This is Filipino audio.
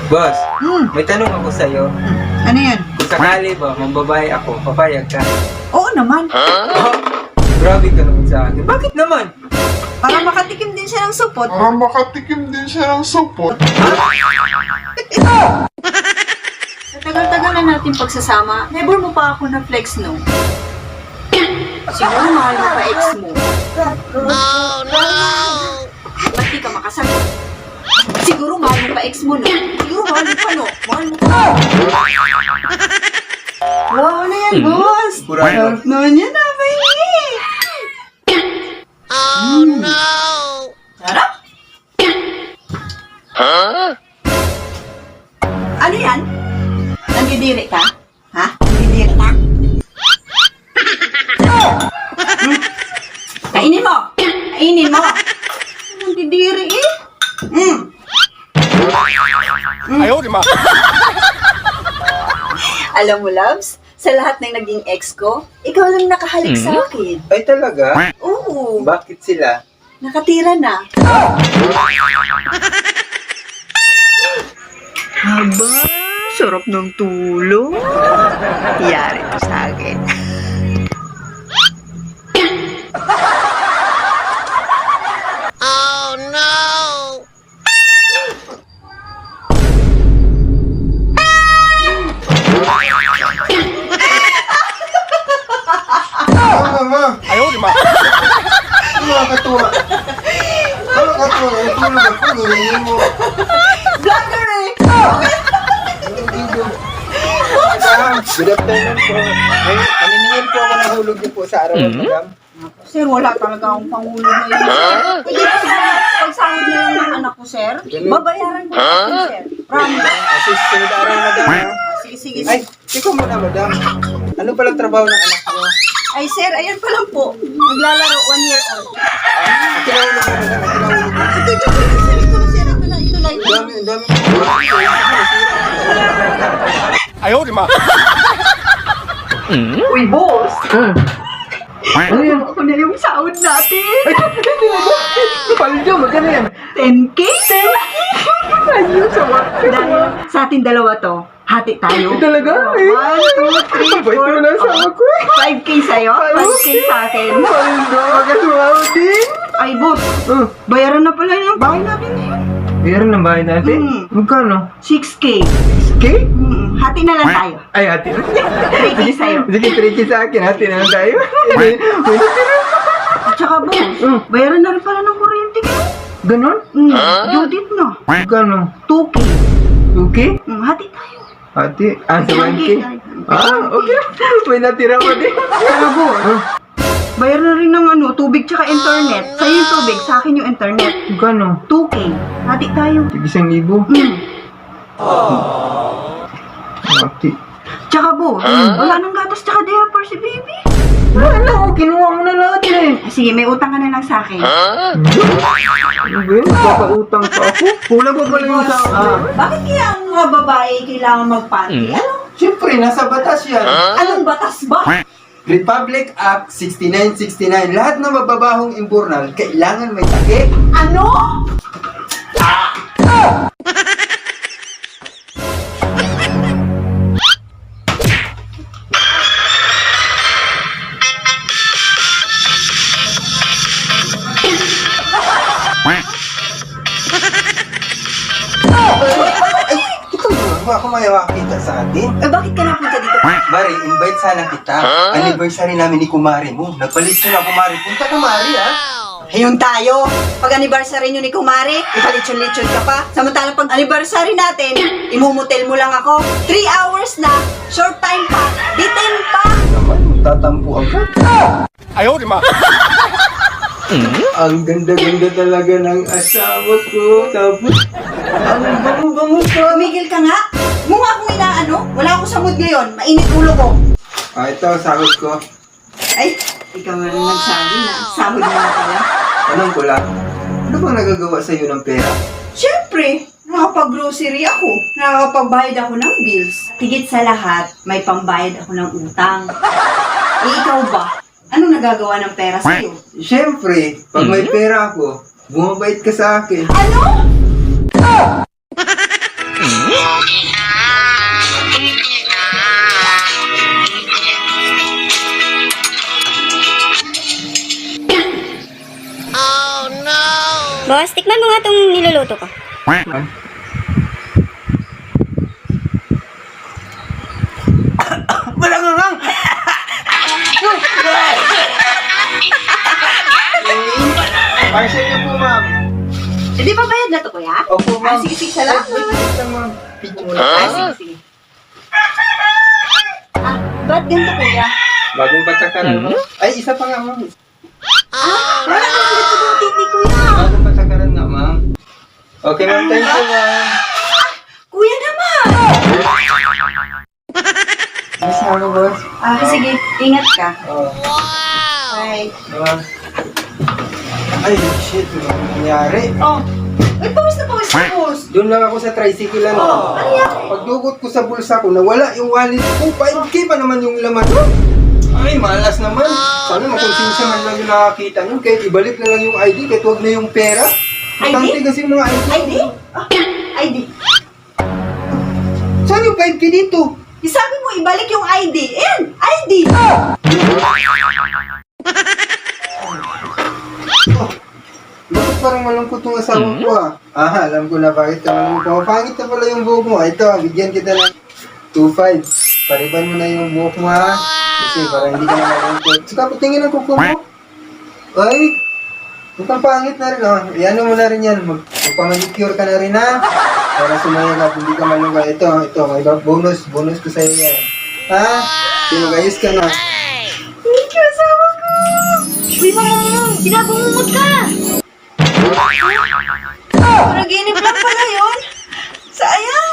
Boss, may tanong ako sa'yo. Ano yan? Kung sakali ba, mambabae ako, papayag ka? Oo naman. Oh, grabe ka naman sa akin. Bakit naman? Para makatikim din siya ng supot. Para makatikim din siya ng supot. Sa tagal-tagal na natin pagsasama, never mo pa ako na flex, no? Siguro mahal mo pa ex mo. Oh, no! Ba't di ka makasagot? Siguro mahal mo pa ex mo, no? Siguro mahal mo pa, no? Mahal mo pa. Wow, ano yan, boss? Purado. Sarap naman yan, pahingi. Oh, no! Sarap? Ano yan? Nandidiri ka? Ha? Nandidiri ka? Kainin mo! Kainin mo! Nandidiri eh! Ayaw, di ma. Alam mo, loves, sa lahat ng naging ex ko, ikaw lang nakahalik sa akin. Ay talaga? Oo, Bakit sila? nakatira na. Haba, sarap ng tulog. Yari to sa akin. Oh no! Ma. Ayaw, di ma. Nakakatuwa. Nakakatuwa. Natulog ako. Nilingin mo. Vlogger eh! Good afternoon po. Ay, paniningin po ako ng hulog niyo po sa araw, madam. Sir, wala talaga akong pangulo ngayon. Pwede ba siguro pagsahod na lang ng anak ko, sir? Babayaran ko natin, sir. Promise. Kasi sunod araw, madam. Ha? Sige, sige, Ay, sige. ikaw muna, madam. Ano palang trabaho ng anak mo? Ay, sir, ayan pa lang po. Naglalaro, 1 year old. Kinahulog mo, madam. Kinahulog mo. Ito, ito, sir, ito na, sir. Ito na, ito na. Ang dami, ang dami. Ayaw, di ma. Uy, boss! Ano yan? Ako na yung sahod natin. Paldo, magkano yan? 10K? 10K? Ayun, sa dahil sa ating dalawa to, hati tayo. Talaga? 1, 2, 3, Bait mo na sa ako eh. 5K sa'yo, 5K sa akin. Paldo, magkasuwaw din. Ay, boss, bayaran na pala yung bahay natin eh. Meron ng bahay natin? Magkano? 6K. Cake? Hati na lang tayo. Ay, ate. 3K sa'yo. Sige, tricky sa akin. Ate na lang tayo. At saka, boss, bayaran na rin pala ng kuryente ka. Ganon? Judith na. Magkano? 2K. Okay? Hati tayo. Ate, sa 1K? Okay. May natira pa din. Saka, boss, bayaran na rin ng tubig tsaka internet. Sa'yo yung tubig, sa akin yung internet. Magkano? 2K. Hati tayo. Sige, 1,000. Ate. Tsaka, boss, wala nang gatas tsaka diaper si baby. Wala, kinuha mo na lahat eh. Sige, may utang ka na lang sa akin. Ano ba yun? Papautang pa ako. Kulang pa pala yung sa... Bakit kaya ang mga babae kailangan magpanty? Ano? Siyempre, nasa batas yan. Anong batas ba? Republic Act 6969. Lahat ng mababahong imburnal, kailangan may takip. Ano? Ako may makakita sa atin. Bakit ka napunta dito? Mari, invite sana kita. Anniversary namin ni Kumari mo. Nagpalit ko na Kumari. Punta Kumari, ha? Ayun tayo. Pag anniversary nyo ni Kumari, ipalitsyon-litsyon ka pa. Samantalang pag anniversary natin, imumutel mo lang ako. 3 hours na, short time pa, detain pa. Naman, tatampo agad. Ayaw, di ma. Ang ganda-ganda talaga ng asawa ko. Tapos, ang bango-bango pa. Tumigil ka nga. Mukha akong inaano. Wala ako sa mood ngayon. Mainit ulo ko. Ito, sahod ko. Ay, ikaw na rin nagsabi na. Sahod mo na pala. Tanong ko lang, ano bang nagagawa sa'yo ng pera? Siyempre, nakapag-grocery ako. Nakakapagbayad ako ng bills. Higit sa lahat, may pambayad ako ng utang. Ikaw ba? Anong nagagawa ng pera sa'yo? Siyempre, pag may pera ako, bumabait ka sa akin. Ano? Magluto ka. Malangang! Parcel niyo po, ma'am. Hindi pa bayad na to, kuya? Opo, ma'am. Sige, sige, salamat. Wait lang, ma'am. Picture mo Sige, sige. Ba't ganito, kuya? Bagong patsakaran, ma'am. Ay, isa pa nga, ma'am. Wala ka ulit sa titi, kuya. Bagong patsakaran nga, ma'am. Okay, ma'am. Thank you, ma'am. Kuya naman! Miss mo, boss. Sige, ingat ka. Oh, Bye. ma'am. Ay, shit. Ano nangyari? Oh, ay, pawis na, boss. Doon lang ako sa tricycle, ano? Pagdugot ko sa bulsa ko, nawala yung wallet ko. 5K pa naman yung laman doon. Ay, malas naman. Sana makonsensya man lang yung nakakita nyo. Kahit ibalik na lang yung ID, kahit huwag na yung pera. Matante kasi yung mga ID. ID? ID. Saan yung 5K dito? Sabi mo, ibalik yung ID. Ayan, ID. Bakit parang malungkot yung asawa ko ah? Alam ko na bakit ka malungkot. Pangit na pala yung buhok mo. Ito, bigyan kita ng 2.5. Pariban mo na yung buhok mo ha. Kasi parang hindi ka na malungkot. Saka patingin ang kuko mo. Ay, mukhang pangit na rin oh. Iano mo na rin yan. Magpamanicure ka na rin ha. Para sumaya ka, hindi ka malungkot. Ito, may bonus ko sa'yo yan. Ha? Pinagayos ka na. Thank you, asawa ko. Uy, mama, pinabungot ka. Panaginip lang pala yun. Sayang.